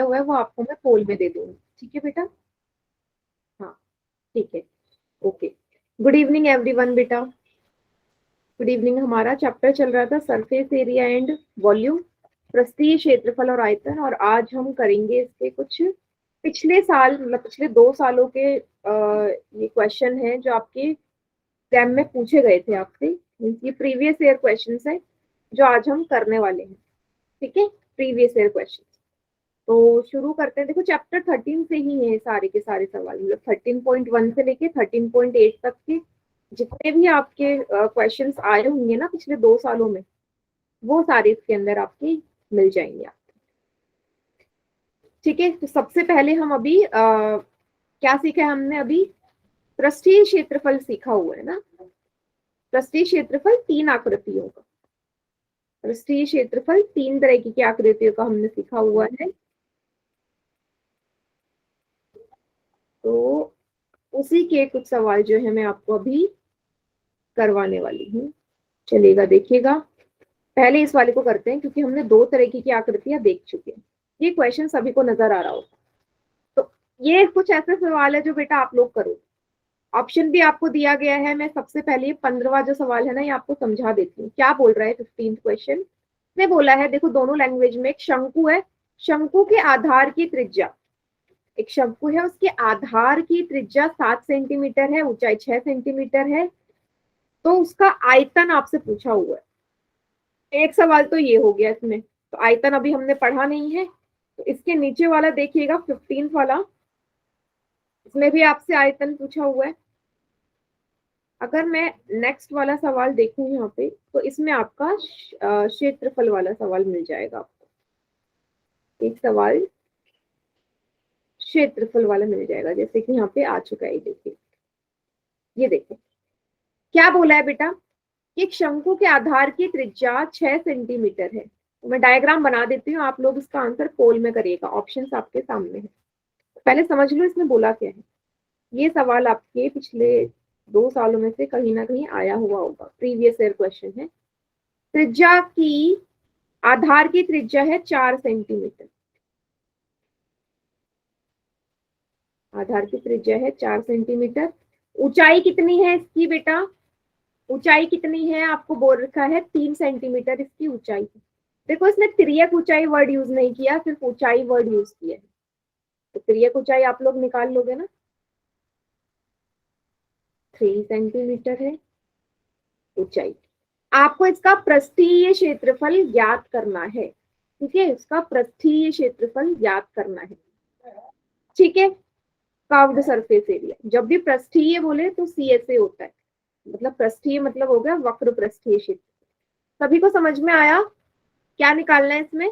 हुआ है वो आपको मैं पोल में दे दूंगी, ठीक है बेटा। हाँ ठीक है, ओके। गुड इवनिंग एवरीवन बेटा, गुड इवनिंग। हमारा चैप्टर चल रहा था सरफेस एरिया एंड वॉल्यूम, पृष्ठीय क्षेत्रफल और आयतन, और आज हम करेंगे इसके कुछ पिछले साल मतलब पिछले 2 सालों के ये क्वेश्चन है जो आपके एग्जाम में पूछे गए थे आपसे। ये प्रीवियस ईयर क्वेश्चन है जो आज हम करने वाले हैं, ठीक है, प्रीवियस ईयर क्वेश्चन। तो शुरू करते हैं। देखो चैप्टर 13 से ही है सारे के सारे सवाल, मतलब 13.1 से लेके 13.8 तक के जितने भी आपके क्वेश्चंस आए होंगे ना पिछले 2 सालों में, वो सारे इसके अंदर आपके मिल जाएंगे आप, ठीक है। तो सबसे पहले हम अभी क्या सीखा है हमने अभी? पृष्ठीय क्षेत्रफल सीखा हुआ है ना। पृष्ठीय क्षेत्रफल 3 आकृतियों का, पृष्ठीय क्षेत्रफल 3 तरह की आकृतियों का हमने सीखा हुआ है। तो उसी के कुछ सवाल जो है मैं आपको अभी करवाने वाली हूँ, चलेगा देखिएगा। पहले इस वाले को करते हैं क्योंकि हमने 2 तरह की आकृतियां देख चुके हैं। ये क्वेश्चन सभी को नजर आ रहा होगा। तो ये कुछ ऐसे सवाल है जो बेटा आप लोग करो। ऑप्शन भी आपको दिया गया है। मैं सबसे पहले 15वां जो सवाल है ना ये आपको समझा देती हूँ। क्या बोल रहा है 15th क्वेश्चन ने बोला है, देखो दोनों लैंग्वेज में, एक शंकु है, शंकु के आधार की त्रिज्या, एक शंकु है उसके आधार की त्रिज्या 7 सेंटीमीटर है, ऊंचाई 6 सेंटीमीटर है, तो उसका आयतन आपसे पूछा हुआ है। एक सवाल तो ये हो गया इसमें, तो आयतन अभी हमने पढ़ा नहीं है। तो इसके नीचे वाला देखिएगा 15th वाला, इसमें भी आपसे आयतन पूछा हुआ है। अगर मैं नेक्स्ट वाला सवाल देखूं यहाँ पे, तो इसमें आपका क्षेत्रफल वाला सवाल मिल जाएगा आपको। एक सवाल क्षेत्रफल वाला मिल जाएगा, जैसे कि यहाँ पे आ चुका है, देखिए ये देखिए क्या बोला है बेटा कि एक शंकु के आधार की त्रिज्या 6 सेंटीमीटर है। तो मैं डायग्राम बना देती हूँ, आप लोग इसका आंसर पोल में करिएगा, ऑप्शंस आपके सामने है। पहले समझ लो इसमें बोला क्या है। ये सवाल आपके पिछले 2 सालों में से कहीं ना कहीं आया हुआ होगा, प्रीवियस ईयर क्वेश्चन है। त्रिज्या की, आधार की त्रिज्या है 4 सेंटीमीटर, आधार की त्रिज्या है 4 सेंटीमीटर। ऊंचाई कितनी है इसकी बेटा? ऊंचाई कितनी है आपको बोल रखा है 3 सेंटीमीटर इसकी ऊंचाई। देखो इसने तिर्यक ऊंचाई वर्ड यूज नहीं किया, सिर्फ ऊंचाई वर्ड यूज किया है। तो तिर्यक ऊंचाई आप लोग निकाल लोगे ना, 3 सेंटीमीटर है ऊंचाई। आपको इसका पृष्ठीय क्षेत्रफल ज्ञात करना है, ठीक है, इसका पृष्ठीय क्षेत्रफल ज्ञात करना है, ठीक है। कर्व्ड सरफेस एरिया, जब भी पृष्ठीय बोले तो CSA होता है, मतलब पृष्ठीय मतलब हो गया वक्र पृष्ठीय क्षेत्र। सभी को समझ में आया क्या निकालना है इसमें?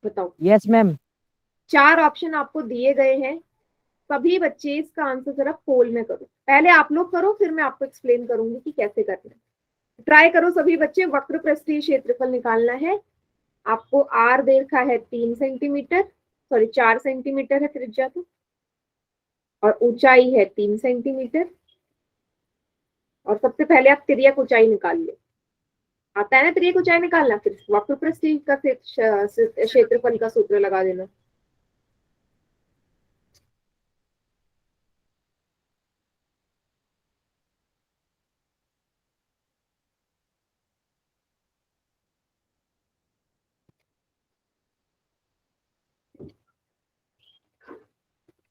बताओ। Yes ma'am. 4 ऑप्शन आपको दिए गए हैं। सभी बच्चे इसका आंसर जरा पोल में करो। पहले आप लोग करो, फिर मैं आपको एक्सप्लेन करूंगी कि कैसे करना है। ट्राई करो सभी बच्चे। वक्र पृष्ठीय क्षेत्रफल निकालना है आपको। आर दे रखा है 3 सेंटीमीटर, सॉरी 4 सेंटीमीटर है त्रिज्या तो, और ऊंचाई है 3 सेंटीमीटर। और सबसे पहले आप तिर्यक ऊंचाई निकाल लो। आता है ना तिर्यक ऊंचाई निकालना, फिर वक्र पृष्ठीय का क्षेत्रफल का सूत्र लगा देना।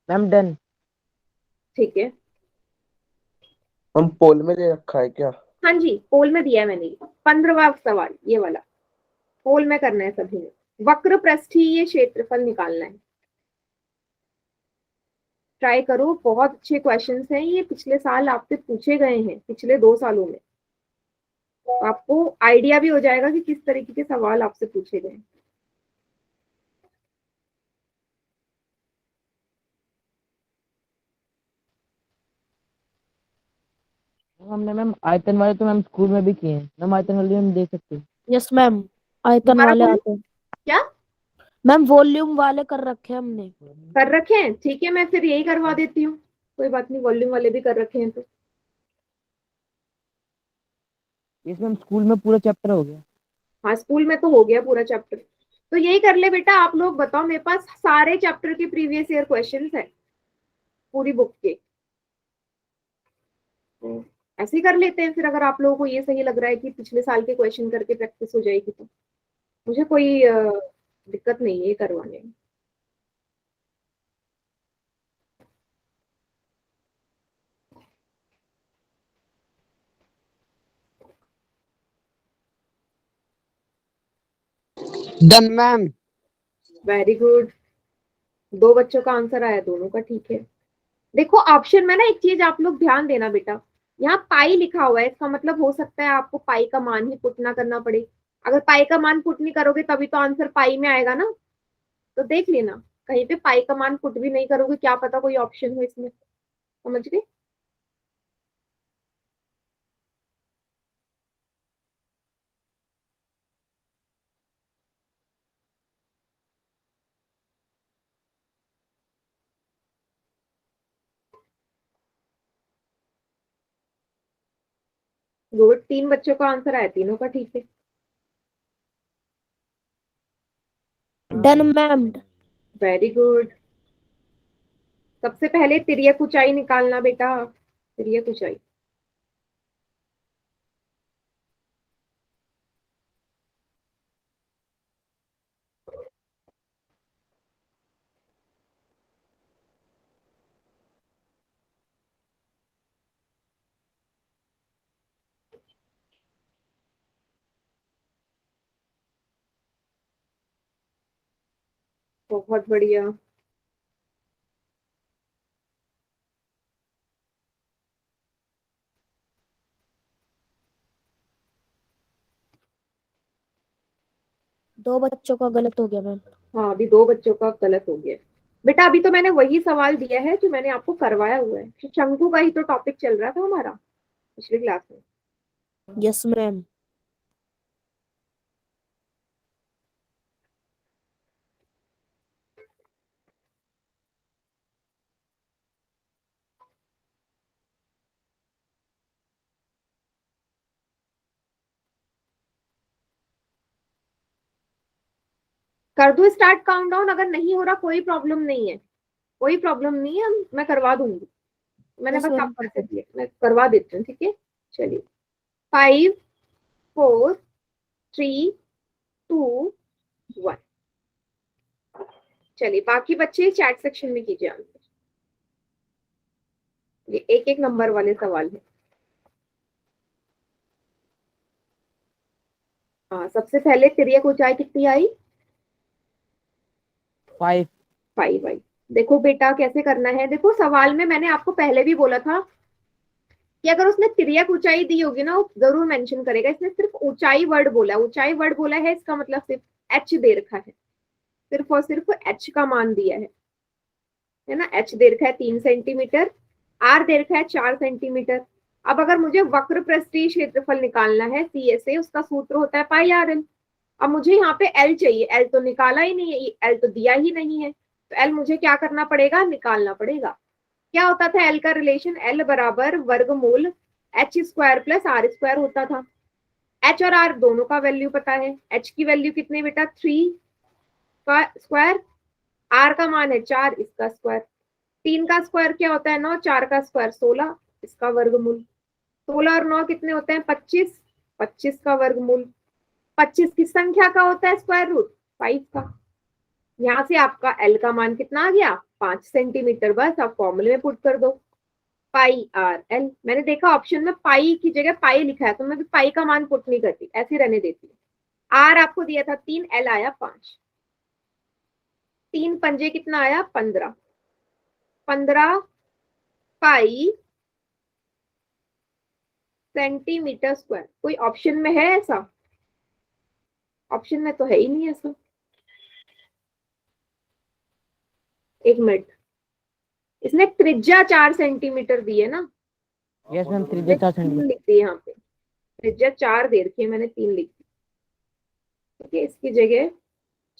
Ma'am done. ठीक है, हम पोल में दे रखा है क्या? हाँ जी पोल में दिया है मैंने। 15वां सवाल ये वाला पोल में करना है सभी ने। वक्र पृष्ठीय क्षेत्रफल निकालना है। ट्राई करो, बहुत अच्छे क्वेश्चंस हैं ये, पिछले साल आपसे पूछे गए हैं पिछले 2 सालों में। तो आपको आइडिया भी हो जाएगा कि किस तरीके के सवाल आपसे पूछे गए। हमने मैम आयतन वाले तो मैम स्कूल में भी किए हैं मैम, आयतन वाले हम दे सकते हैं। यस मैम, आयतन दोबारा वाले बोलो आते हैं क्या मैम, वॉल्यूम वाले कर रखे हैं हमने। कर रखे हैं, ठीक है मैं फिर यही करवा देती हूँ, कोई बात नहीं, वॉल्यूम वाले भी कर रखे हैं तो। इसमें हम स्कूल में पूरा चैप्टर हो गया। हाँ स्कूल में तो हो गया पूरा चैप्टर। तो यही कर ले बेटा। आप लोग बताओ, मेरे पास सारे चैप्टर के प्रीवियस ईयर क्वेश्चंस है पूरी बुक के। तो ऐसे ही कर लेते हैं फिर, अगर आप लोगों को ये सही लग रहा है कि पिछले साल के क्वेश्चन करके प्रैक्टिस हो जाएगी तो मुझे कोई दिक्कत नहीं है ये करवाने में। Done ma'am. Very good. 2 बच्चों का आंसर आया, दोनों का ठीक है। देखो ऑप्शन में ना एक चीज आप लोग ध्यान देना बेटा, यहाँ पाई लिखा हुआ है, इसका मतलब हो सकता है आपको पाई का मान ही पुट ना करना पड़े। अगर पाई का मान पुट नहीं करोगे तभी तो आंसर पाई में आएगा ना। तो देख लेना, कहीं पे पाई का मान पुट भी नहीं करोगे, क्या पता कोई ऑप्शन हो इसमें। समझ गए? गुड। 3 बच्चों का आंसर आया, तीनों का ठीक है। Done ma'am. Very good. सबसे पहले तिर्यक ऊंचाई निकालना बेटा, तिर्यक ऊंचाई। बहुत बढ़िया। दो बच्चों का गलत हो गया मैम। हाँ, अभी 2 बच्चों का गलत हो गया बेटा। अभी तो मैंने वही सवाल दिया है जो मैंने आपको करवाया हुआ है। शंकु का ही तो टॉपिक चल रहा था हमारा पिछली क्लास में। Yes ma'am. कर दो स्टार्ट काउंटडाउन, अगर नहीं हो रहा कोई प्रॉब्लम नहीं है, कोई प्रॉब्लम नहीं है, मैं करवा दूंगी। मैंने यस बस मैम। आपको ऐसे दिया, मैं करवा देती हूँ, ठीक है। चलिए, 5 4 3 2 1। चलिए बाकी बच्चे चैट सेक्शन में कीजिए आंसर। ये एक एक नंबर वाले सवाल है। हाँ, सबसे पहले तिर्यक ऊंचाई कितनी आई? 5। 5 आई। देखो बेटा कैसे करना है, देखो सवाल में मैंने आपको पहले भी बोला था कि अगर उसने तिर्यक ऊंचाई दी होगी ना, वो जरूर मेंशन करेगा। इसने सिर्फ ऊंचाई वर्ड बोला, ऊंचाई वर्ड बोला है, इसका मतलब सिर्फ एच दे रखा है, सिर्फ और सिर्फ एच का मान दिया है ना। एच दे रखा है 3 सेंटीमीटर, आर दे रखा है 4 सेंटीमीटर। अब अगर मुझे वक्र पृष्ठीय क्षेत्रफल निकालना है सी एस ए, उसका सूत्र होता है पाई आर एल। अब मुझे यहाँ पे एल चाहिए, एल तो निकाला ही नहीं है, एल तो दिया ही नहीं है, तो एल मुझे क्या करना पड़ेगा, निकालना पड़ेगा। क्या होता था एल का रिलेशन? एल बराबर वर्गमूल h square plus r square होता था। एच और आर दोनों का वैल्यू पता है। एच की वैल्यू कितनी बेटा? 3 का स्क्वायर, आर का मान है 4, इसका स्क्वायर। 3 का स्क्वायर क्या होता है? 9, 4 का स्क्वायर 16, इसका वर्गमूल। 16 और 9 कितने होते हैं? 25, 25 का वर्गमूल। 25 किस संख्या का होता है स्क्वायर रूट? 5 का। यहाँ से आपका एल का मान कितना आ गया? 5 सेंटीमीटर। बस आप फॉर्मूले में पुट कर दो, पाई आर एल। मैंने देखा ऑप्शन में पाई की जगह पाई लिखा है, तो मैं भी पाई का मान पुट नहीं करती, ऐसे रहने देती हूँ। आर आपको दिया था 3, एल आया 5। 3 पंजे कितना आया? 15। 15 पाई सेंटीमीटर स्क्वायर। कोई ऑप्शन में है ऐसा? ऑप्शन में तो है ही नहीं ऐसा। एक मिनट, इसने त्रिज्या 4 सेंटीमीटर दी है ना। यस मैम, 3 4 तीन सेंटीमीटर। लिख दी यहाँ पे, त्रिज्या 4 दे रखी है, मैंने 3 लिख दी। ठीक है, इसकी जगह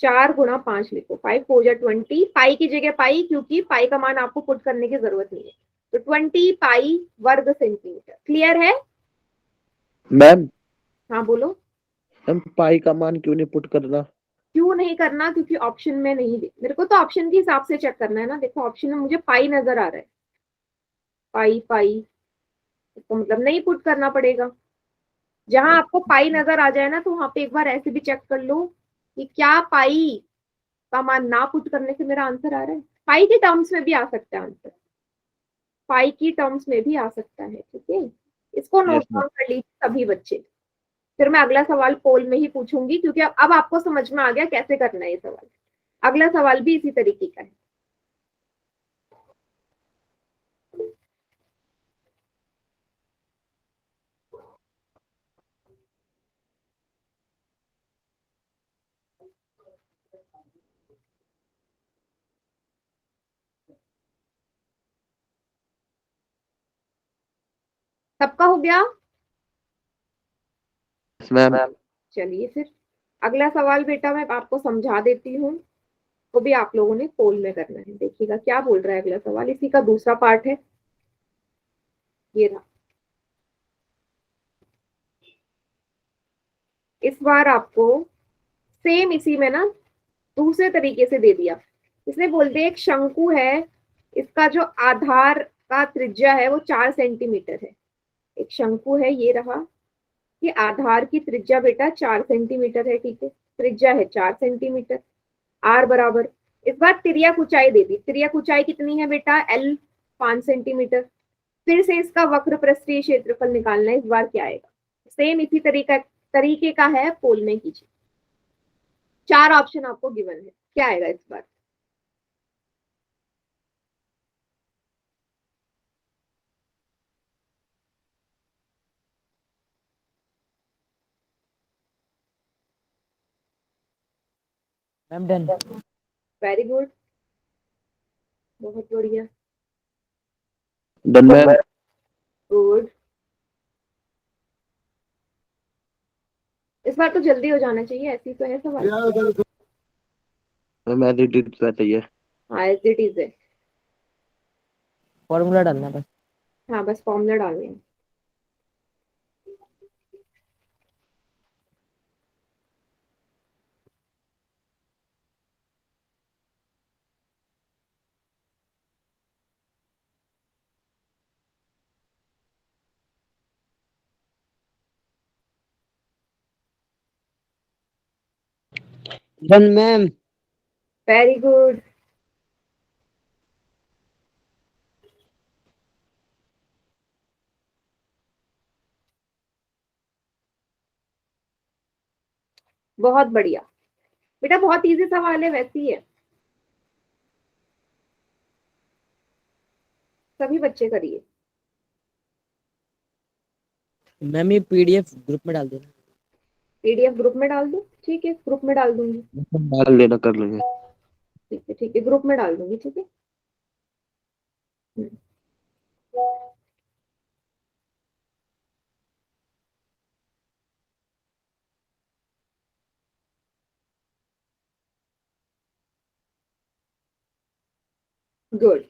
4 गुणा 5 लिखो, 5 4 जा 20। पाई की जगह पाई, क्योंकि पाई का मान आपको पुट करने की जरूरत नहीं है। तो 20 पाई वर्ग सेंटीमीटर। क्लियर है? मैम, हाँ बोलो। हम पाई का मान क्यों नहीं पुट करना? क्यों नहीं करना, क्योंकि ऑप्शन में नहीं दे, मेरे को तो ऑप्शन के हिसाब से चेक करना है ना। देखो ऑप्शन में मुझे पाई नजर आ रहा है, पाई पाई, तो मतलब नहीं पुट करना पड़ेगा। जहां आपको पाई नजर आ जाए ना, तो वहां पे एक बार ऐसे भी चेक कर लो कि क्या पाई का मान ना पुट करने से मेरा आंसर आ रहा है। पाई के टर्म्स में भी आ सकता है आंसर, पाई की टर्म्स में भी आ सकता है, ठीक है। इसको नोट यस मैम। डाउन कर लीजिए सभी बच्चे। फिर मैं अगला सवाल पोल में ही पूछूंगी, क्योंकि अब आपको समझ में आ गया कैसे करना है ये सवाल। अगला सवाल भी इसी तरीके का है। सबका हो गया? Yes ma'am. चलिए फिर अगला सवाल बेटा मैं आपको समझा देती हूँ, वो भी आप लोगों ने पोल में करना है। देखिएगा क्या बोल रहा है अगला सवाल, इसी का दूसरा पार्ट है, ये रहा। इस बार आपको सेम इसी में ना दूसरे तरीके से दे दिया। इसने बोल दिया एक शंकु है, इसका जो आधार का त्रिज्या है वो 4 सेंटीमीटर है। एक शंकु है, ये रहा, कि आधार की त्रिज्या बेटा 4 सेंटीमीटर है, ठीक है, त्रिज्या है 4 सेंटीमीटर, आर बराबर। इस बार तिर्यक ऊंचाई दे दी। तिर्यक ऊंचाई कितनी है बेटा? L, 5 centimetre. फिर से इसका वक्र पृष्ठीय क्षेत्रफल निकालना है। इस बार क्या आएगा? सेम इसी तरीके का है, पोल में कीजिए। 4 ऑप्शन आपको गिवन है, क्या आएगा इस बार? Ma'am done. वेरी गुड, बहुत बढ़िया, डन मैम। गुड। इस बार तो जल्दी हो जाना चाहिए, ऐसी तो है सवाल। मैम एडिट रहता है। हाँ एज इट इज है। फॉर्मूला डालना बस। हाँ बस फॉर्मूला डालने हैं। Done ma'am. वेरी गुड, बहुत बढ़िया बेटा, बहुत इजी सवाल है, वैसी है, सभी बच्चे करिए। मैम ये पीडीएफ ग्रुप में डाल देना। पीडीएफ ग्रुप में डाल दूं? ठीक है, ग्रुप में डाल दूंगी। डाल लेना, कर लेंगे। ठीक है ठीक है, ग्रुप में डाल दूंगी, ठीक है। गुड,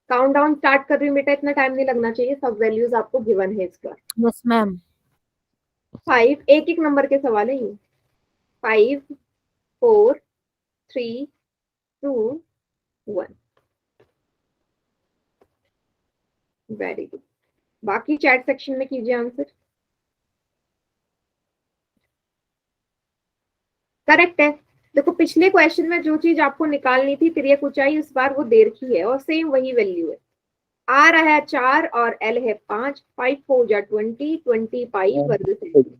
काउंट डाउन स्टार्ट कर रही हूँ बेटा, इतना टाइम नहीं लगना चाहिए, सब वैल्यूज आपको गिवन है इस बार। Yes ma'am. 5, एक एक नंबर के सवाल है ये। 5 4 3 2 1। वेरी गुड, बाकी चैट सेक्शन में कीजिए आंसर। करेक्ट है। देखो पिछले क्वेश्चन में जो चीज आपको निकालनी थी तिर्यक ऊंचाई, इस बार वो दे रखी है और सेम वही वैल्यू है। आ रहा है 4 और एल है 5, 5 4 जा 20, 20 पाई वर्ग सेंटीमीटर,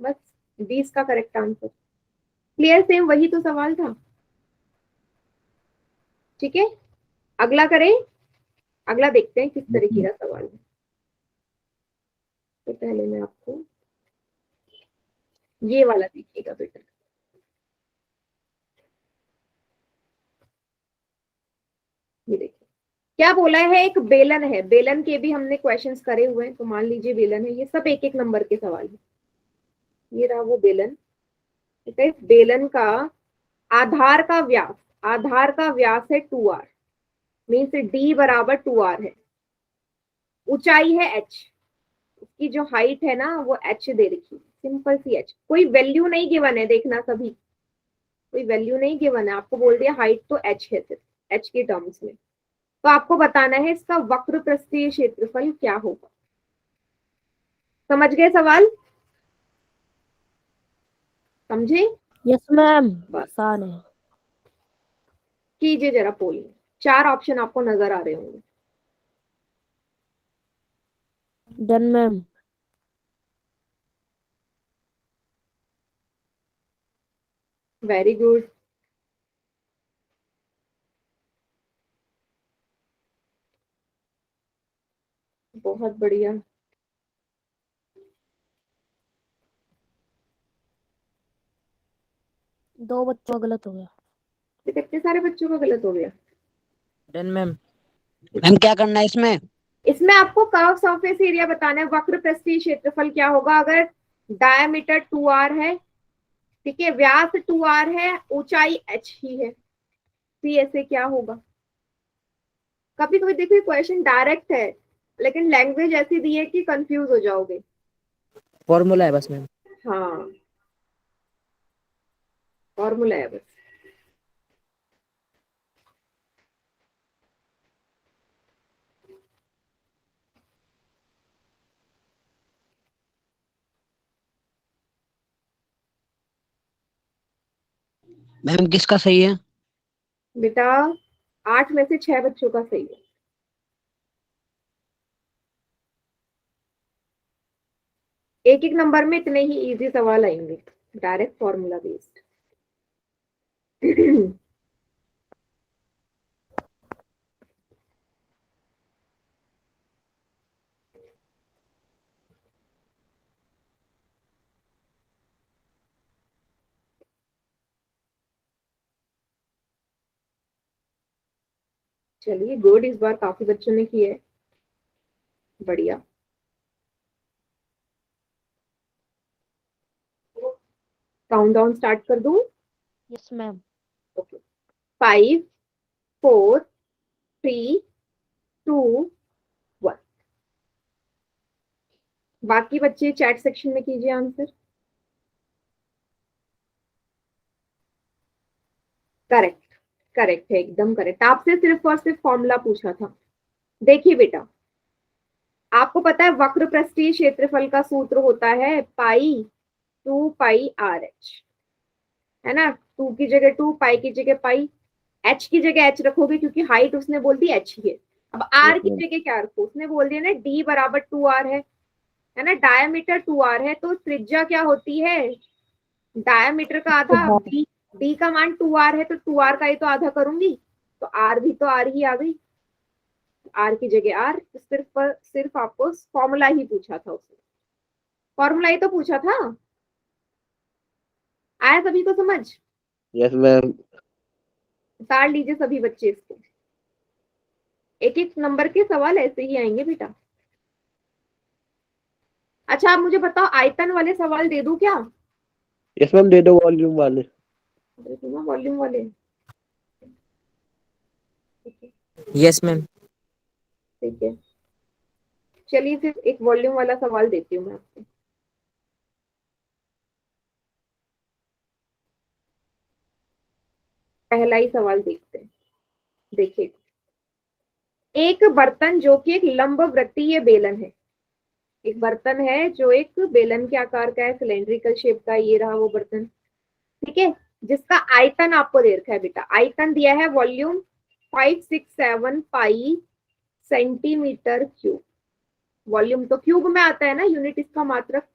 बस 20 का करेक्ट आंसर। क्लियर, सेम वही तो सवाल था, ठीक है। अगला करें, अगला देखते हैं किस तरीके का सवाल है। तो पहले मैं आपको ये वाला देखिएगा बेटा। ये देखिए क्या बोला है, एक बेलन है, बेलन के भी हमने क्वेश्चंस करे हुए हैं, तो मान लीजिए बेलन है, ये सब एक एक नंबर के सवाल है। ये रहा वो बेलन, ठीक है। इस बेलन का आधार का व्यास, आधार का व्यास है 2r, मीन्स d बराबर 2r है। ऊंचाई है h, उसकी जो हाइट है ना वो h दे रखी है, सिंपल सी h, कोई वैल्यू नहीं गिवन है, देखना सभी। कोई वैल्यू नहीं गिवन है, आपको बोल दिया हाइट तो h है, सिर्फ h के टर्म्स में। तो आपको बताना है इसका वक्र पृष्ठीय क्षेत्रफल क्या होगा। समझ गए सवाल? समझे? Yes ma'am. बस आसान है। कीजिए जरा पोल में, 4 ऑप्शन आपको नजर आ रहे होंगे। Done ma'am. Very good. बहुत बढ़िया। दो बच्चों का गलत हो गया। ये कितने सारे बच्चों का गलत हो गया। Done ma'am. मैम क्या करना है इसमें? इसमें आपको कर्व सरफेस एरिया बताना है, वक्र पृष्ठीय क्षेत्रफल क्या होगा अगर डायमीटर 2r है, ठीक है, व्यास 2r है, ऊंचाई h ही है, तो ऐसे क्या होगा। कभी कभी देखो क्वेश्चन डायरेक्ट है लेकिन लैंग्वेज ऐसी दी है कि कंफ्यूज हो जाओगे। फॉर्मूला है बस मैम। हाँ, फॉर्मूला है बस। मैम किसका सही है? बेटा 8 में से 6 बच्चों का सही है। एक एक नंबर में इतने ही इजी सवाल आएंगे, डायरेक्ट फॉर्मूला बेस्ड। चलिए गुड, इस बार काफी बच्चों ने किए है, बढ़िया। काउंट डाउन स्टार्ट कर दूं? Yes ma'am. ओके, 5 4 3 2 1। बाकी बच्चे चैट सेक्शन में कीजिए आंसर। करेक्ट, करेक्ट है, एकदम करेक्ट। आपसे सिर्फ और सिर्फ फॉर्मूला पूछा था। देखिए बेटा, आपको पता है वक्र पृष्ठीय क्षेत्रफल का सूत्र होता है पाई 2 पाई r h, है ना। 2 की जगह 2, पाई की जगह पाई, h की जगह h रखोगे क्योंकि हाइट उसने बोल दी h ही है। अब r की जगह क्या रखो, उसने बोल दिया ना d बराबर 2r है ना, डायमीटर 2r है, तो त्रिज्या क्या होती है, डायमीटर का आधा। d d का मान 2r है तो 2r का ही तो आधा करूंगी, तो r भी तो r ही आ गई, r की जगह r। तो सिर्फ आपको फॉर्मूला ही पूछा था उसने, फॉर्मूला ही तो पूछा था। आया सभी को समझ? Yes ma'am. उतार लीजिए सभी बच्चे इसको, एक एक नंबर के सवाल ऐसे ही आएंगे बेटा। अच्छा आप मुझे बताओ, आयतन वाले सवाल दे दूं क्या? यस मैम, दे दो वॉल्यूम वाले। वॉल्यूम वाले, यस मैम। ठीक है। चलिए फिर एक वॉल्यूम वाला सवाल देती हूँ मैं आपको। पहला ही सवाल देखते हैं, देखिए। एक बर्तन जो कि एक लंब वृत्तीय बेलन है, एक बर्तन है जो एक बेलन के आकार का है, सिलेंड्रिकल शेप का, ये रहा वो बर्तन, ठीक है, जिसका आयतन आपको दे रखा है बेटा। आयतन दिया है वॉल्यूम 567 पाई सेंटीमीटर क्यूब। वॉल्यूम तो क्यूब में आता है ना, यूनिट इसका मात्रक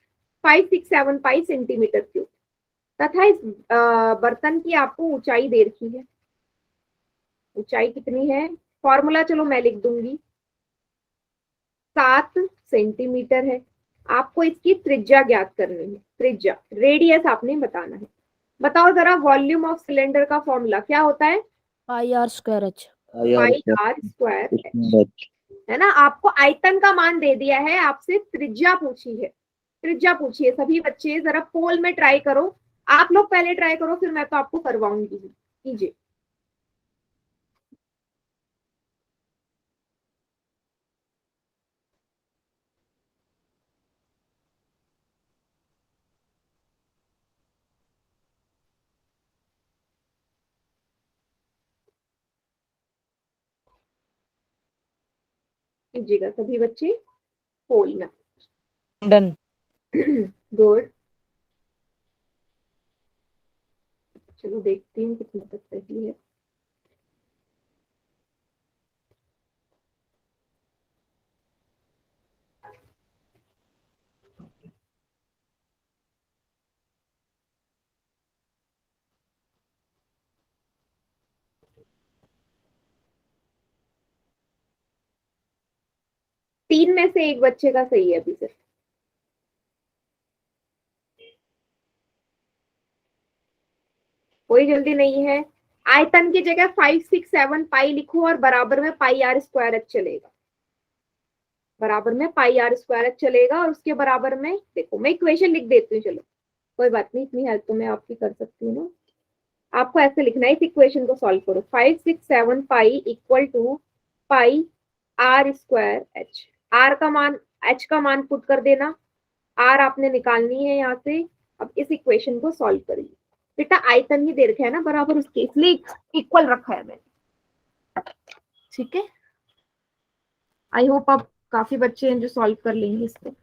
567 पाई सेंटीमीटर क्यूब। तथा इस बर्तन की आपको ऊंचाई दे रखी है। ऊंचाई कितनी है, फॉर्मूला चलो मैं लिख दूंगी, 7 सेंटीमीटर है। आपको इसकी त्रिज्या ज्ञात करनी है, त्रिज्या रेडियस आपने बताना है। बताओ जरा, वॉल्यूम ऑफ सिलेंडर का फॉर्मूला क्या होता है? Pi r² h। Pi r square h, है ना। आपको आयतन का मान दे दिया है, आपसे त्रिज्या पूछी है, त्रिज्या पूछी है। सभी बच्चे जरा पोल में ट्राई करो, आप लोग पहले ट्राई करो फिर मैं तो आपको करवाऊंगी ही। कीजिए। कीजिएगा सभी बच्चे पोल में। डन। गुड। चलो देखती हूँ कितना तक सही है। तीन में से एक बच्चे का सही है अभी सिर्फ। कोई जल्दी नहीं है। आयतन की जगह 5 6 7 पाई लिखो और बराबर में पाई आर स्क्वायर एच चलेगा। बराबर में पाई आर स्क्वायर एच चलेगा और उसके बराबर में देखो मैं इक्वेशन लिख देती हूँ। चलो कोई बात नहीं, इतनी हेल्प तो मैं आपकी कर सकती हूँ ना। आपको ऐसे लिखना है, इस इक्वेशन को सॉल्व करो। 5 6 7 pi equal to pi r square h. R का मान एच का मान पुट कर देना। आर आपने निकालनी है यहाँ से। अब इस इक्वेशन को सॉल्व करिए। बेटा आयतन ही दे रखा है ना बराबर उसके, इसलिए इक्वल रखा है मैंने। ठीक है, आई होप आप काफी बच्चे हैं जो सॉल्व कर लेंगे इसको।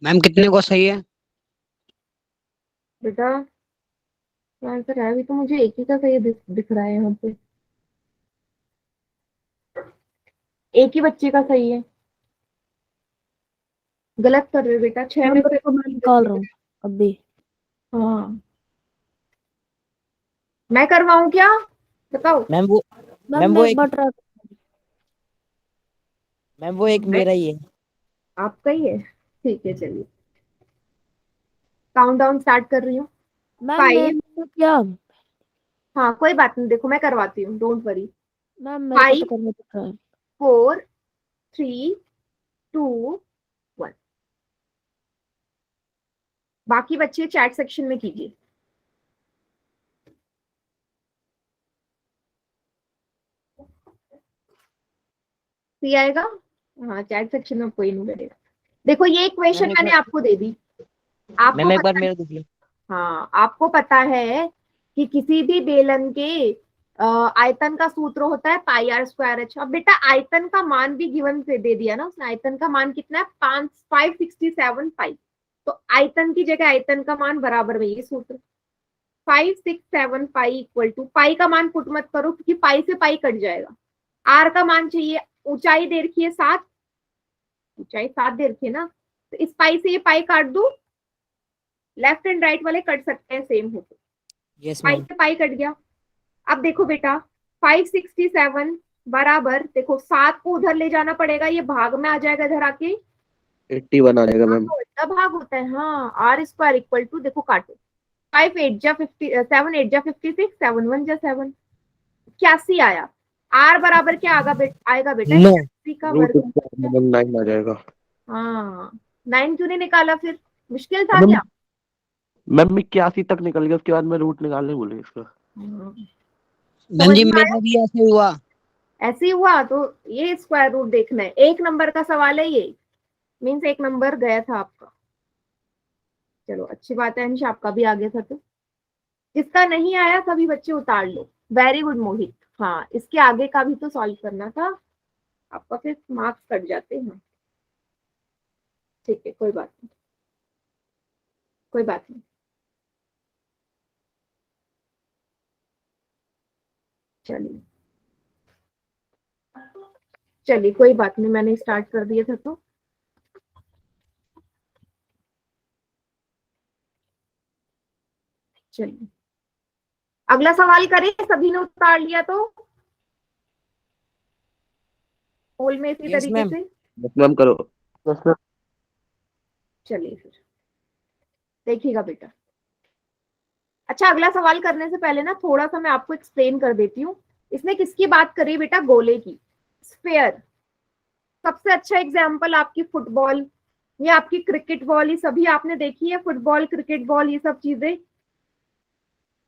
मैम कितने को सही है? बेटा आंसर है, अभी तो मुझे एक ही का सही दिख रहा है यहाँ पे। एक ही बच्चे का सही है। गलत कर रहे हो बेटा, 6 में नंबर से को मैं निकाल रहा हूँ अभी। हाँ मैं करवाऊं क्या, बताओ। मैम वो मैम मैम वो मैं एक एक बार ट्राई। मैम वो एक मेरा ही है। आपका ही है, ठीक है चलिए। काउंट डाउन स्टार्ट कर रही हूँ। मैम 5। मैंने क्या। हाँ कोई बात नहीं, देखो मैं करवाती हूँ, डोंट वरी। मैम मेरे को तो 5 करना दिख रहा है। 4 3 2 1। बाकी बच्चे चैट सेक्शन में कीजिए। सी आएगा। हाँ चैट सेक्शन में कोई नहीं करेगा। देखो ये इक्वेशन मैम एक मैंने बार आपको दे दी। आपको मैम एक बार पता, मेरा देख लो। हाँ आपको पता है कि किसी भी बेलन के आयतन का सूत्र होता है पाई आर स्क्वायर एच। अब बेटा आयतन का मान भी गिवन से दे दिया ना उसने। आयतन का मान कितना है, 567 पाई। तो आयतन की जगह आयतन का मान बराबर में ये सूत्र 567 पाई इक्वल टू, पाई का मान पुट मत करो क्योंकि पाई से पाई कट जाएगा। आर का मान चाहिए, ऊंचाई दे रखी है 7, ऊंचाई 7 दे रखी है ना, तो इस पाई से ये पाई काट दू। लेफ्ट एंड राइट वाले कट सकते हैं सेम हो तो। यस पाई मैम। से पाई कट गया। अब देखो बेटा 567 बराबर, देखो 7 को उधर ले जाना पड़ेगा, ये भाग में आ जाएगा इधर आके। 81 आ जाएगा हाँ, मैम। तो उल्टा भाग होता है। हाँ आर स्क्वायर इक्वल टू, देखो काटो, 5 8 जा 50, 7 8 जा 56, 7 1 जा 7, 81 आया। आर बराबर क्या आएगा बेटा, नो। 81 का रूट वर्ग। मैम 9 आ जाएगा। हाँ 9 क्यों नहीं निकाला फिर, मुश्किल था मैम क्या। मैम 81 तक निकल गया, उसके बाद मैं रूट निकालने भूल गया इसका। हाँ, मैम समझ जी में आया। मेरा भी ऐसे हुआ। ऐसे ही हुआ तो ये स्क्वायर रूट देखना है। एक नंबर का सवाल है ये, मीन्स एक नंबर गया था आपका। चलो अच्छी बात है अंश, आपका भी आ गया था। तो जिसका नहीं आया सभी बच्चे उतार लो। वेरी गुड मोहित। हाँ इसके आगे का भी तो सॉल्व करना था आपका, फिर मार्क्स कट जाते हैं। ठीक है कोई बात नहीं, कोई बात नहीं। चलिए चलिए कोई बात नहीं, मैंने स्टार्ट कर दिया था तो। चलिए अगला सवाल करें, सभी ने उतार लिया तो होल में इसी यस तरीके मैम। से। मैम करो। चलिए फिर देखिएगा बेटा। अच्छा, अगला सवाल करने से पहले ना थोड़ा सा मैं आपको एक्सप्लेन कर देती हूँ। इसने किसकी बात करी बेटा? गोले की, स्फेयर। सबसे अच्छा एग्जाम्पल आपकी फुटबॉल, ये आपकी क्रिकेट बॉल, ये सभी आपने देखी है, फुटबॉल, क्रिकेट बॉल, ये सब चीजें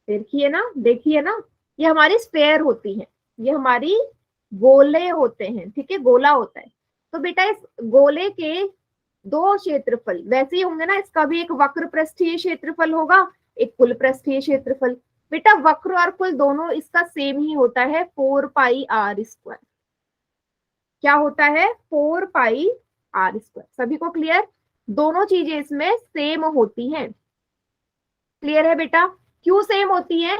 देखिए ना, देखिए ना, ये हमारी स्फेयर होती हैं, ये हमारी गोले होते हैं, ठीक है, गोला होता है। तो बेटा इस गोले के दो क्षेत्रफल वैसे ही होंगे ना, इसका भी एक वक्र पृष्ठीय क्षेत्रफल होगा, एक कुल पृष्ठीय क्षेत्रफल। बेटा वक्र और कुल दोनों इसका सेम ही होता है, 4πr²। क्या होता है? 4πr²। सभी को क्लियर? दोनों चीजें इसमें सेम होती हैं। क्लियर है बेटा? क्यों सेम होती है?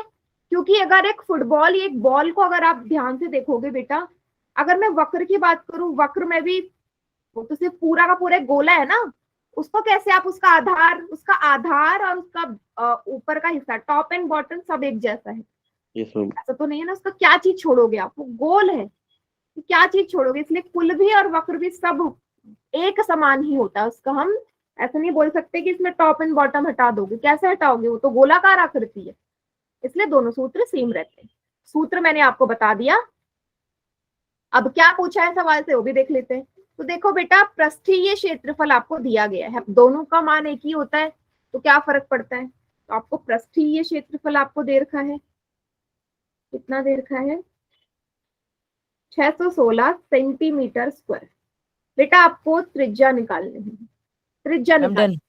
क्योंकि अगर एक फुटबॉल, एक बॉल को अगर आप ध्यान से देखोगे बेटा, अगर मैं वक्र की बात करूं, वक्र में भी वो तो सिर्फ पूरा का पूरा गोला है ना, उसको कैसे आप उसका आधार और उसका ऊपर का हिस्सा, टॉप एंड बॉटम सब एक जैसा है, यस मैम। ऐसा तो नहीं है ना। उसका क्या चीज छोड़ोगे आप? वो गोल है, तो क्या चीज छोड़ोगे? इसलिए कुल भी और वक्र भी सब एक समान ही होता है उसका। हम ऐसा नहीं बोल सकते कि इसमें टॉप एंड बॉटम हटा दोगे, कैसे हटाओगे? वो तो गोलाकार आकृति है, इसलिए दोनों सूत्र सेम रहते हैं। सूत्र मैंने आपको बता दिया। अब क्या पूछा है सवाल से वो भी देख लेते हैं। तो देखो बेटा, पृष्ठीय क्षेत्रफल आपको दिया गया है, दोनों का मान एक ही होता है, तो क्या फर्क पड़ता है? तो आपको पृष्ठीय क्षेत्रफल आपको दे रखा है, कितना दे रखा है? 616 सेंटीमीटर स्क्वायर। बेटा आपको त्रिज्या निकालनी है, त्रिज्या मैम निकाल, डन। मैम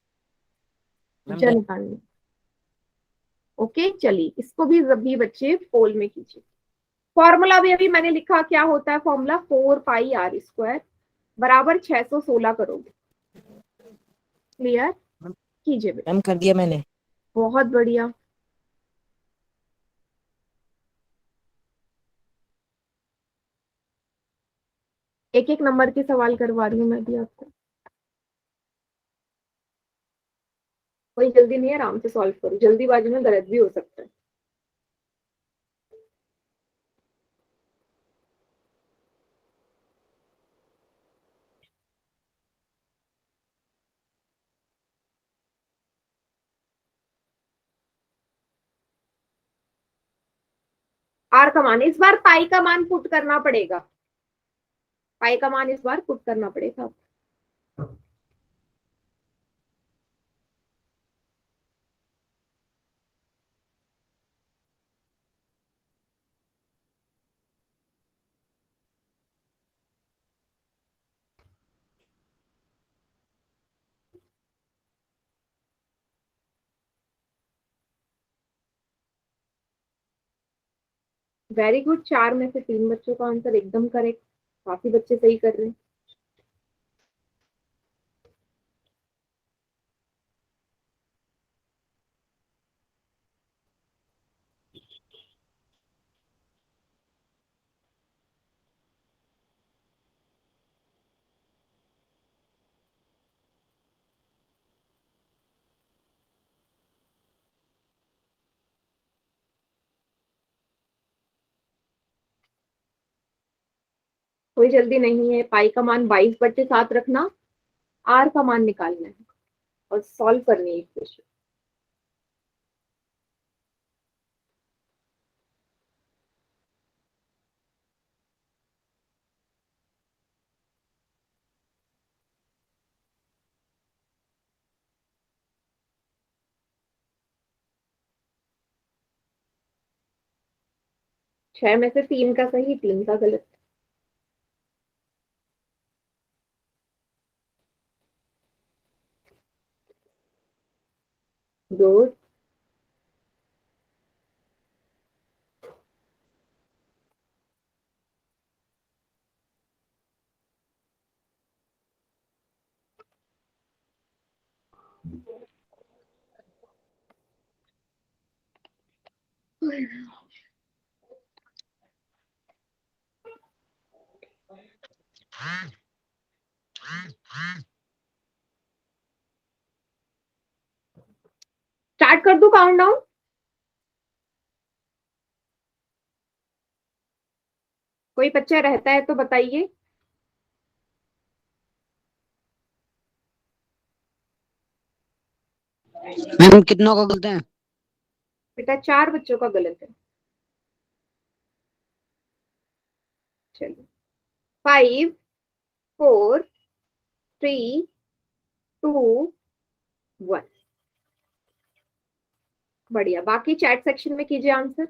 त्रिज्या डन। निकालनी। ओके चलिए, इसको भी सभी बच्चे पोल में कीजिए। फॉर्मूला भी अभी मैंने लिखा, क्या होता है फॉर्मूला? 4πr² बराबर 616 करोगे। क्लियर? कीजिए बेटा। मैम कर दिया मैंने। बहुत बढ़िया। एक एक नंबर के सवाल करवा रही हूँ मैं भी आपको, कोई जल्दी नहीं है, आराम से सॉल्व करो, जल्दीबाजी में गलत भी हो सकता है। आर का मान, इस बार पाई का मान पुट करना पड़ेगा, पाई का मान इस बार पुट करना पड़ेगा। वेरी गुड, 4 में से 3 बच्चों का आंसर एकदम करेक्ट, काफी बच्चे सही कर रहे हैं। कोई जल्दी नहीं है, पाई का मान 22/7 रखना, आर का मान निकालना है और सॉल्व करनी है इक्वेशन। छह में से 3 का सही, 3 का गलत। गुड। स्टार्ट कर दूं काउंटडाउन? कोई बच्चा रहता है तो बताइए। मैम कितनों को गलत है? बेटा 4 बच्चों का गलत है। चलिए 5 4 3 2 1। बढ़िया, बाकी चैट सेक्शन में कीजिए आंसर,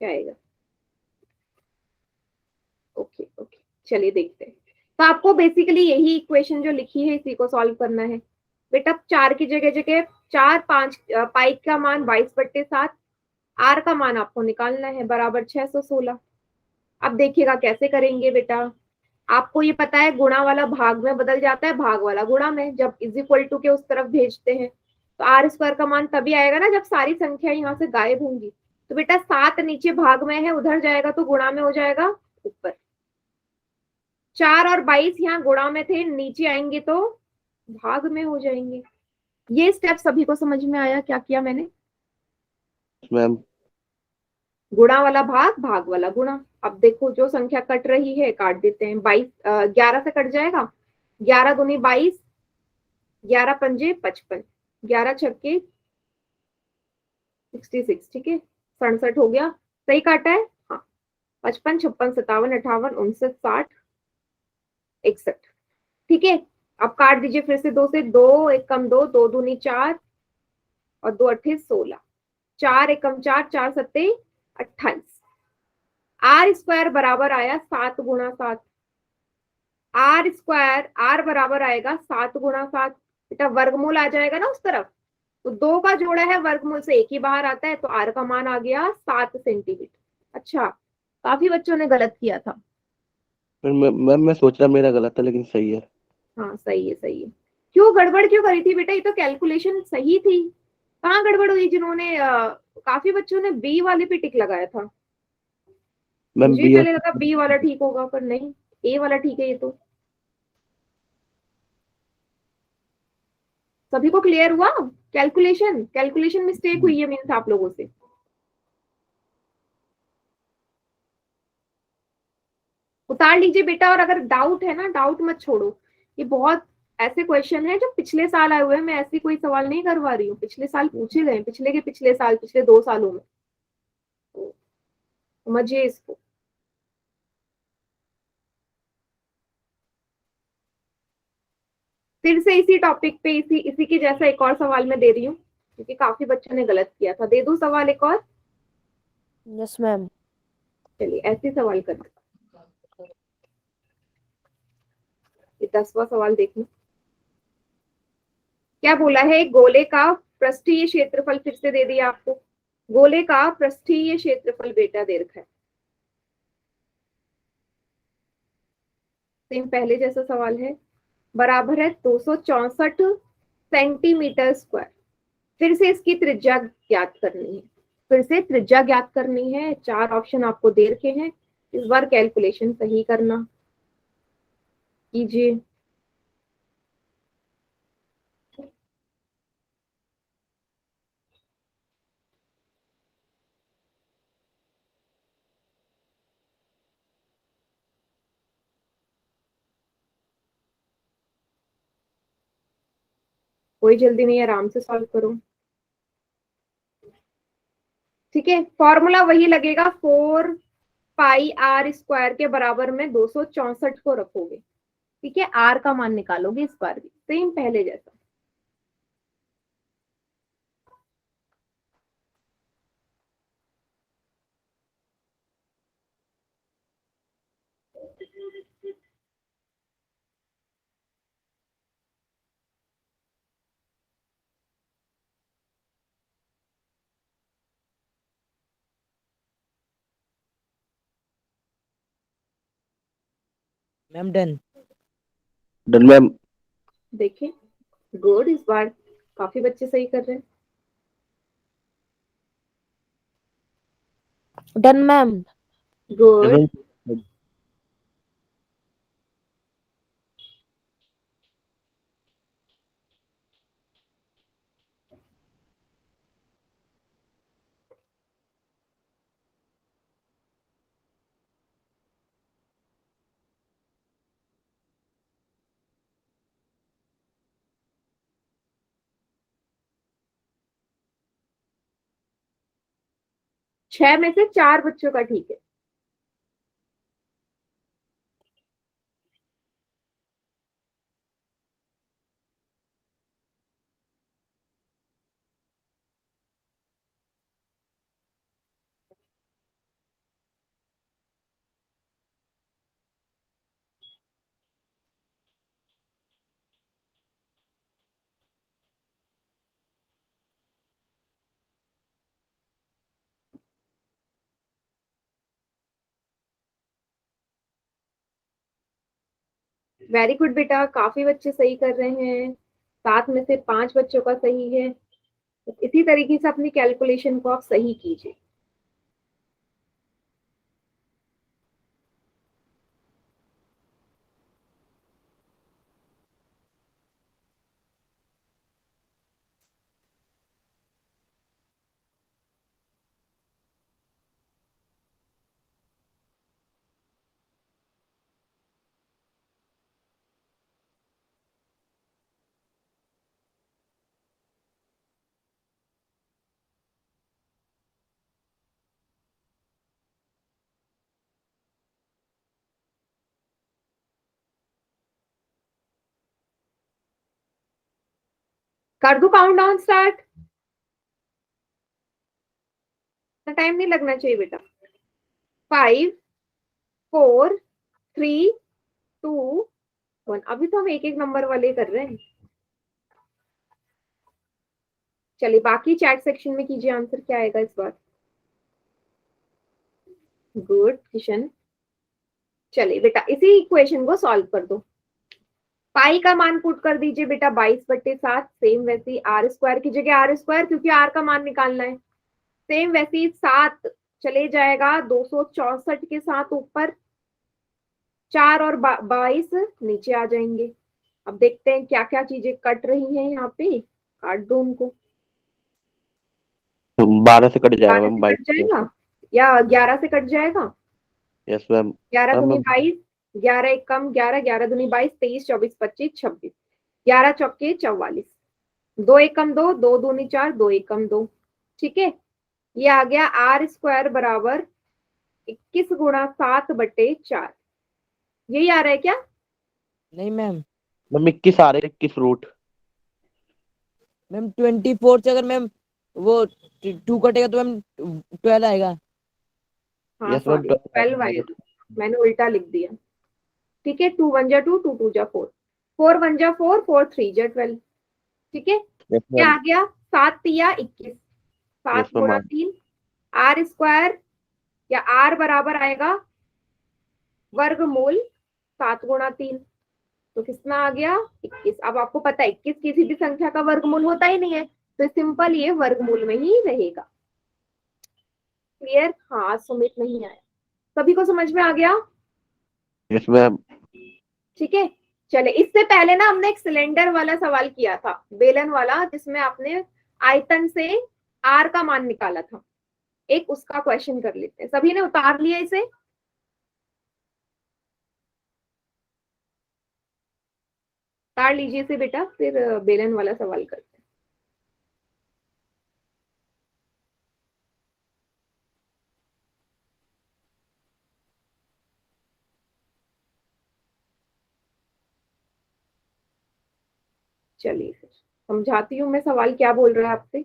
क्या आएगा। ओके ओके, चलिए देखते हैं। तो आपको बेसिकली यही इक्वेशन जो लिखी है इसी को सॉल्व करना है। बेटा 4 की जगह जगह 4 5 पाई का मान 22/7, आर का मान आपको निकालना है बराबर 616। अब देखिएगा कैसे करेंगे बेटा। आपको ये पता है गुणा वाला भाग में बदल जाता है, भाग वाला गुणा में, जब इज इक्वल टू के उस तरफ भेजते हैं तो आर स्क्वायर का मान तभी आएगा ना जब सारी संख्या यहाँ से गायब होंगी। तो बेटा 7 नीचे भाग में है, उधर जाएगा तो गुणा में हो जाएगा ऊपर। 4 और 22 यहाँ गुणा में थे, नीचे आएंगे तो भाग में हो जाएंगे। ये स्टेप सभी को समझ में आया क्या किया मैंने। मैम। गुणा वाला भाग, भाग वाला गुणा। अब देखो जो संख्या कट रही है काट देते हैं। 22 11 से कट जाएगा, 11 दूनी 22, 11 पंजे 55, 11 छक्के 66, ठीक है 67 हो गया। सही काटा है हाँ। 55 56 57 58 59 60 61, ठीक है। अब काट दीजिए फिर से, 2 से 2 एक कम 2, 2 दूनी 4 और 2 अट्ठे 16, 4 एकम 4, 4 सत्ते 28। आर स्क्वायर बराबर आया 7 गुणा 7। आर स्क्वायर आर बराबर आएगा 7 गुणा 7। बेटा वर्गमूल आ जाएगा ना उस तरफ, तो 2 का जोड़ा है वर्गमूल से एक ही बाहर आता है, तो आर का मान आ गया 7 सेंटीमीटर। अच्छा, काफी बच्चों ने गलत किया था। मैम मैं सोच रहा मेरा गलत था लेकिन सही है। हाँ सही है सही है। क्यों गड़बड़ क्यों करी थी बेटा, ये तो कैलकुलेशन सही थी। कहाँ गड़बड़ हुई, जिन्होंने काफी बच्चों ने बी वाले पे टिक लगाया था। मैम मुझे ही बी और पहले लगा बी वाला ठीक होगा, पर नहीं, ए वाला ठीक है ये तो। सभी को क्लियर हुआ। कैलकुलेशन कैलकुलेशन मिस्टेक हुई है मीन्स आप लोगों से। उतार लीजिए बेटा, और अगर डाउट है ना डाउट मत छोड़ो। ये बहुत ऐसे क्वेश्चन है जो पिछले साल आए हुए हैं, मैं ऐसी कोई सवाल नहीं करवा रही हूँ, पिछले साल पूछे गए, पिछले के पिछले साल, पिछले 2 सालों में। तो समझिए इसको। फिर से इसी टॉपिक पे इसी इसी के जैसा एक और सवाल मैं दे रही हूँ, क्योंकि काफी बच्चों ने गलत किया था। दे दूं सवाल एक और। Yes ma'am. चलिए ऐसे सवाल करते, ये 10वां सवाल देखना। क्या बोला है, गोले का पृष्ठीय क्षेत्रफल, फिर से दे दिया आपको। गोले का पृष्ठीय क्षेत्रफल बेटा दे रखा है, सेम पहले जैसा सवाल है, बराबर है 264 सेंटीमीटर स्क्वायर। फिर से इसकी त्रिज्या ज्ञात करनी है, फिर से त्रिज्या ज्ञात करनी है। 4 ऑप्शन आपको दे रखे हैं, इस बार कैलकुलेशन सही करना, कीजिए। कोई जल्दी नहीं, आराम से सॉल्व करो, ठीक है। फॉर्मूला वही लगेगा, 4 पाई आर स्क्वायर के बराबर में 264 को रखोगे, ठीक है। आर का मान निकालोगे इस बार भी सेम पहले जैसा। Ma'am done. Done ma'am. देखिए गुड, इस बार काफी बच्चे सही कर रहे हैं। Done ma'am. गुड। मैम 6 में से 4 बच्चों का ठीक है। वेरी गुड बेटा, काफी बच्चे सही कर रहे हैं। 7 में से 5 बच्चों का सही है। इसी तरीके से अपनी कैलकुलेशन को आप सही कीजिए। कर दो काउंट डाउन स्टार्ट। टाइम नहीं लगना चाहिए बेटा। 5 4 3 2 1। अभी तो हम एक एक नंबर वाले कर रहे हैं। चलिए बाकी चैट सेक्शन में कीजिए आंसर क्या आएगा इस बार। गुड किशन। चलिए बेटा इसी इक्वेशन को सॉल्व कर दो। पाई का मान पुट कर दीजिए बेटा 22/7। सेम वैसे ही आर स्क्वायर की जगह आर स्क्वायर, क्योंकि आर का मान निकालना है। सेम वैसे ही 7 चले जाएगा 264 के साथ ऊपर। 4 और 22 नीचे आ जाएंगे। अब देखते हैं क्या क्या चीजें कट रही हैं यहाँ पे। काट दो उनको। 12 से कट जाएगा 12 मैम, से 22 कट से। जाएगा या 11 से कट जाएगा। Yes ma'am. 11 दूनी मैम 22, 11 एक कम 11, 11 दूनी 22, 23 24 25 26, 11 चौके 44, 2 एक कम 2, 2 दूनी 4, 2 एक कम 2। ठीक है, ये आ गया आर स्क्वायर बराबर 21 × 7/4। यही आ रहा है क्या? नहीं मैम। मैम 21 आ रहे हैं, 21 रूट। मैम 24 से अगर मैम वो 2 कटेगा तो मैम 12 आएगा। हाँ यस मैम। सॉरी 12 आएगा, मैंने उल्टा लिख दिया। ठीक है, 2 1 जा 2, 2 2 जा 4, 4 1 जा 4, 4 3 जा 12। ठीक है, यस क्या मैम। आ गया? 7 तिया 21, यस 7 मैम। गुणा 3 आर स्क्वायर, या आर बराबर आएगा वर्गमूल 7 × 3। तो कितना आ गया? 21। अब आपको पता है 21 किसी भी संख्या का वर्गमूल होता ही नहीं है, तो सिंपल ये वर्गमूल में ही रहेगा। क्लियर? हाँ सुमित नहीं आया, सभी को समझ में आ गया? Yes ma'am. ठीक है, चले इससे पहले ना हमने एक सिलेंडर वाला सवाल किया था, बेलन वाला, जिसमें आपने आयतन से आर का मान निकाला था। एक उसका क्वेश्चन कर लेते हैं। सभी ने उतार लिया इसे? उतार लीजिए इसे बेटा, फिर बेलन वाला सवाल करते हैं। चलिए फिर समझाती हूँ मैं, सवाल क्या बोल रहा है आपसे।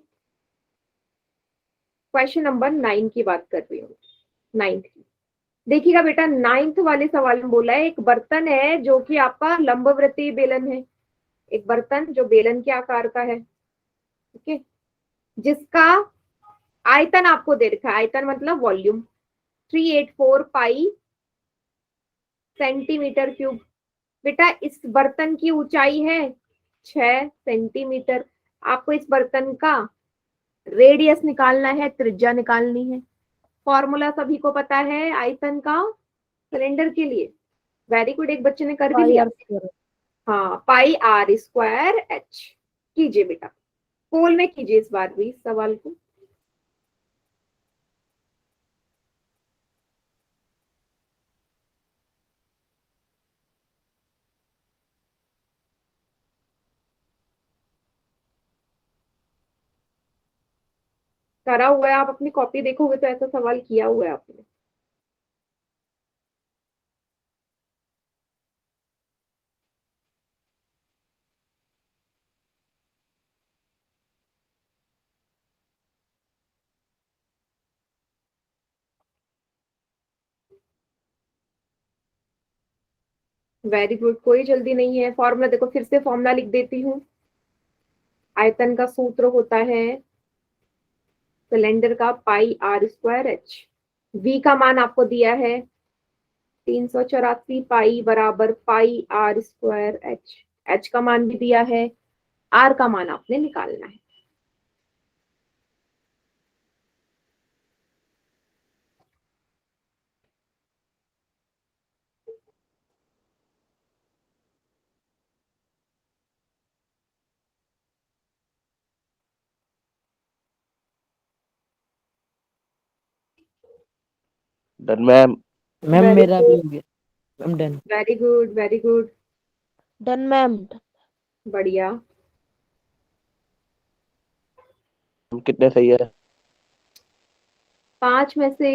क्वेश्चन नंबर 9 की बात कर रही हूँ, 9th की। देखिएगा बेटा, 9th वाले सवाल में बोला है एक बर्तन है जो कि आपका लंबवृत्तीय बेलन है। एक बर्तन जो बेलन के आकार का है, ठीक है, जिसका आयतन आपको दे रखा है। आयतन मतलब वॉल्यूम 384 पाई सेंटीमीटर क्यूब। बेटा इस बर्तन की ऊंचाई है 6 सेंटीमीटर। आपको इस बर्तन का रेडियस निकालना है, त्रिज्या निकालनी है। फॉर्मूला सभी को पता है आयतन का सिलेंडर के लिए। वेरी गुड, एक बच्चे ने कर भी पाई लिया। R square. हाँ, पाई आर स्क्वायर एच। कीजिए बेटा, पोल में कीजिए इस बार भी इस सवाल को। करा हुआ है, आप अपनी कॉपी देखोगे तो ऐसा सवाल किया हुआ है आपने। वेरी गुड, कोई जल्दी नहीं है। फॉर्मूला देखो, फिर से फॉर्मूला लिख देती हूँ। आयतन का सूत्र होता है सिलेंडर का पाई आर स्क्वायर एच। वी का मान आपको दिया है 384 पाई बराबर पाई आर स्क्वायर एच। एच का मान भी दिया है, आर का मान आपने निकालना है। Done ma'am. मैम वेरी मेरा भी गुड, हो गया। Ma'am done. Very good, very good, done ma'am. बढ़िया। हम कितने सही है? 5 में से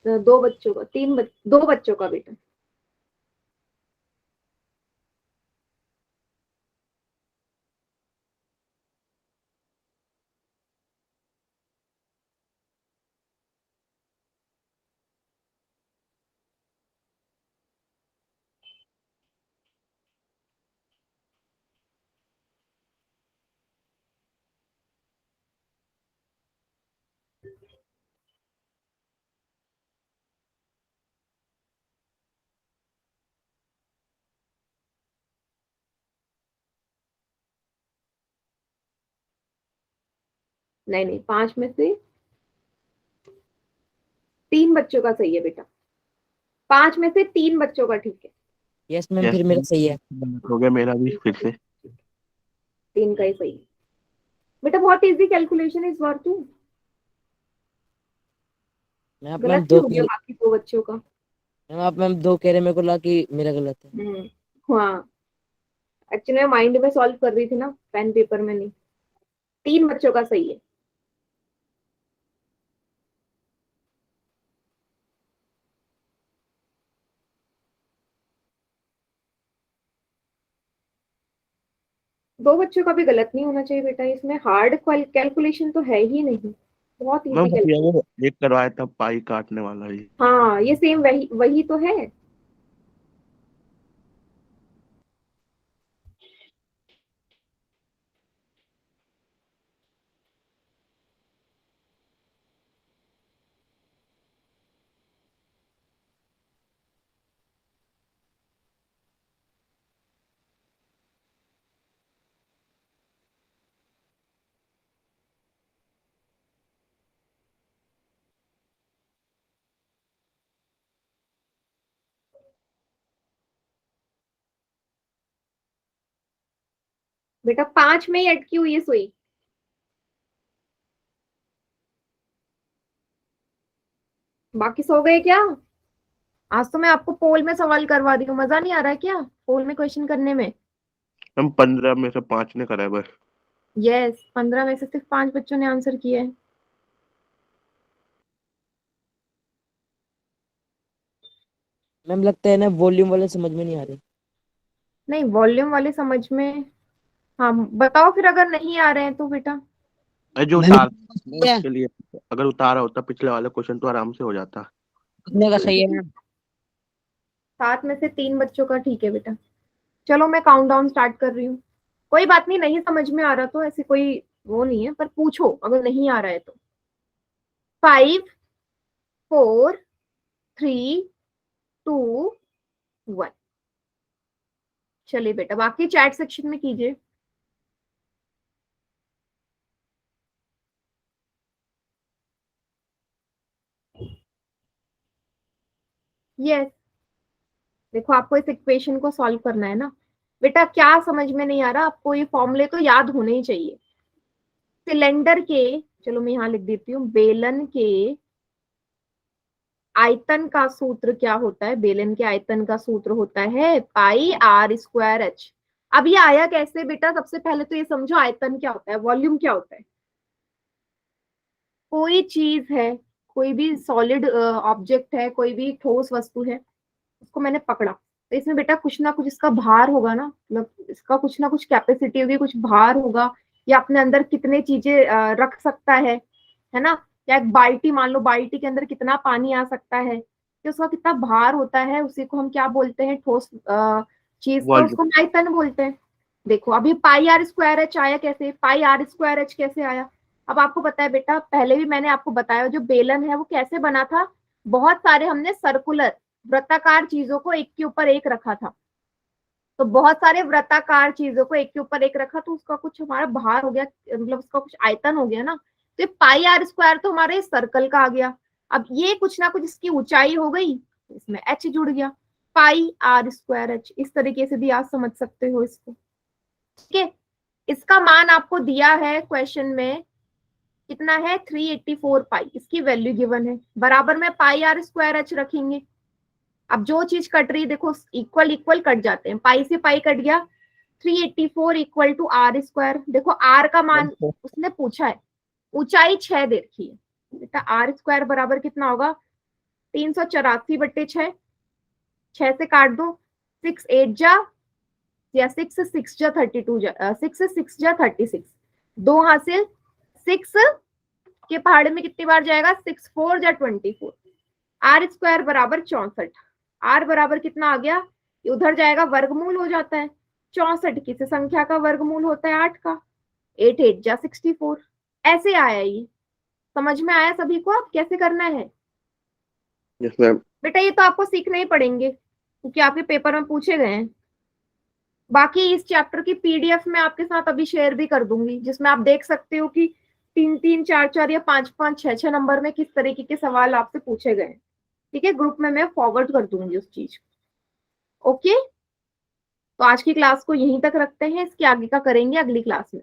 दो बच्चों का, दो बच्चों का बेटा। नहीं नहीं, 5 में से 3 बच्चों का सही है बेटा। 5 में से 3 बच्चों का, ठीक है। यस मैम, यस फिर मेरा सही है। हो गया मेरा भी फिर से। 3 का ही सही है बेटा। बहुत इजी कैलकुलेशन है इस बार तो। मैं आप मैम गलत ही दो हो कह गया बाकी 2 बच्चों का। मैम आप मैम दो कह रहे, मेरे को लगा कि मेरा गलत है। हाँ, एक्चुअली मैं माइंड में सॉल्व कर रही थी ना, पेन पेपर में नहीं। 3 बच्चों का सही है। दो बच्चों का भी गलत नहीं होना चाहिए बेटा। इसमें हार्ड कैलकुलेशन तो है ही नहीं, बहुत मैम इजी भैया कैलकुलेशन। वो एक करवाया था पाई काटने वाला ही। हाँ, ये सेम वही वही तो है। बेटा 5 में ही अटकी हुई है सुई। बाकी सो गए क्या? आज तो मैं आपको पोल में सवाल करवा दी हूँ, मजा नहीं आ रहा है क्या पोल में क्वेश्चन करने में? हम 15 में से 5 ने करा है बस। यस, 15 में से सिर्फ 5 बच्चों ने आंसर किया है। मैम लगता है ना वॉल्यूम वाले समझ में नहीं आ रहे। नहीं, वॉल्यूम वाले समझ में। हाँ, बताओ फिर अगर नहीं आ रहे हैं तो बेटा। अरे जो मैम उतार सही है। उसके लिए, अगर उतारा होता पिछले वाला क्वेश्चन तो आराम से हो जाता। कितने का सही है मैम? 7 में से 3 बच्चों का ठीक है बेटा। चलो मैं काउंट डाउन स्टार्ट कर रही हूँ। कोई बात नहीं, नहीं समझ में आ रहा तो ऐसी कोई वो नहीं है, पर पूछो अगर नहीं आ रहा है तो। 5, 4, 3, 2, 1। चलिए बेटा, बाकी चैट सेक्शन में कीजिए। यस, देखो आपको इस इक्वेशन को सॉल्व करना है ना बेटा। क्या समझ में नहीं आ रहा आपको? ये फॉर्मूले तो याद होने ही चाहिए। सिलेंडर के, चलो मैं यहाँ लिख देती हूँ, बेलन के आयतन का सूत्र क्या होता है? बेलन के आयतन का सूत्र होता है पाई आर स्क्वायर एच। अब ये आया कैसे बेटा? सबसे पहले तो ये समझो, आयतन क्या होता है, वॉल्यूम क्या होता है। कोई चीज है, कोई भी सॉलिड ऑब्जेक्ट है, कोई भी ठोस वस्तु है, उसको मैंने पकड़ा, तो इसमें बेटा कुछ ना कुछ इसका भार होगा ना, मतलब इसका कुछ ना कुछ कैपेसिटी होगी, कुछ भार होगा, या अपने अंदर कितने चीजें रख सकता है ना। या एक बाल्टी, मान लो बाल्टी के अंदर कितना पानी आ सकता है, कि उसका कितना भार होता है, उसी को हम क्या बोलते हैं, ठोस चीज को, उसको आयतन बोलते हैं। देखो अभी पाई आर स्क्वायर एच आया कैसे, पाई आर स्क्वायर एच कैसे आया। अब आपको पता है बेटा, पहले भी मैंने आपको बताया, जो बेलन है वो कैसे बना था, बहुत सारे हमने सर्कुलर वृत्ताकार चीजों को एक के ऊपर एक रखा था, तो बहुत सारे वृत्ताकार चीजों को एक के ऊपर एक रखा, तो उसका कुछ हमारा भार हो गया, मतलब उसका कुछ आयतन हो गया ना। तो पाई आर स्क्वायर तो हमारे सर्कल का आ गया। अब ये कुछ ना कुछ इसकी ऊंचाई हो गई, इसमें एच जुड़ गया, पाई आर स्क्वायर एच। इस तरीके से भी आप समझ सकते हो इसको। ठीक है, इसका मान आपको दिया है क्वेश्चन में, कितना है 384 पाई, इसकी वैल्यू गिवन है, बराबर में पाई आर स्क्वायर एच रखेंगे। अब जो चीज कट रही, देखो इक्वल इक्वल कट जाते हैं, पाई से पाई कट गया, 384 इक्वल टू आर स्क्वायर। देखो आर का मान उसने पूछा है, ऊंचाई 6 दे रखी है बेटा, आर स्क्वायर बराबर कितना होगा, 384/6, 6 से काट दो, 6 8 जा, या 6 6 जा 32 जा, 6 6 जा 36, 2 हासिल, 6 के पहाड़े में कितनी बार जाएगा, 6 4 जा 24, आर स्क्वायर बराबर 64। आर बराबर कितना आ गया, उधर जाएगा वर्गमूल हो जाता है, 64 किसी संख्या का वर्गमूल होता है 8 का, 8 8 जा 64। ऐसे आया ये, समझ में आया सभी को अब कैसे करना है। Yes ma'am. बेटा ये तो आपको सीखने ही पड़ेंगे, क्योंकि आपके पेपर में पूछे गए हैं। बाकी इस चैप्टर की पीडीएफ में आपके साथ अभी शेयर भी कर दूंगी, जिसमें आप देख सकते हो कि 3 3 4 4 या 5 5 6 6 नंबर में किस तरीके के सवाल आपसे पूछे गए। ठीक है, ग्रुप में मैं फॉरवर्ड कर दूंगी उस चीज को। ओके, तो आज की क्लास को यहीं तक रखते हैं, इसके आगे का करेंगे अगली क्लास में।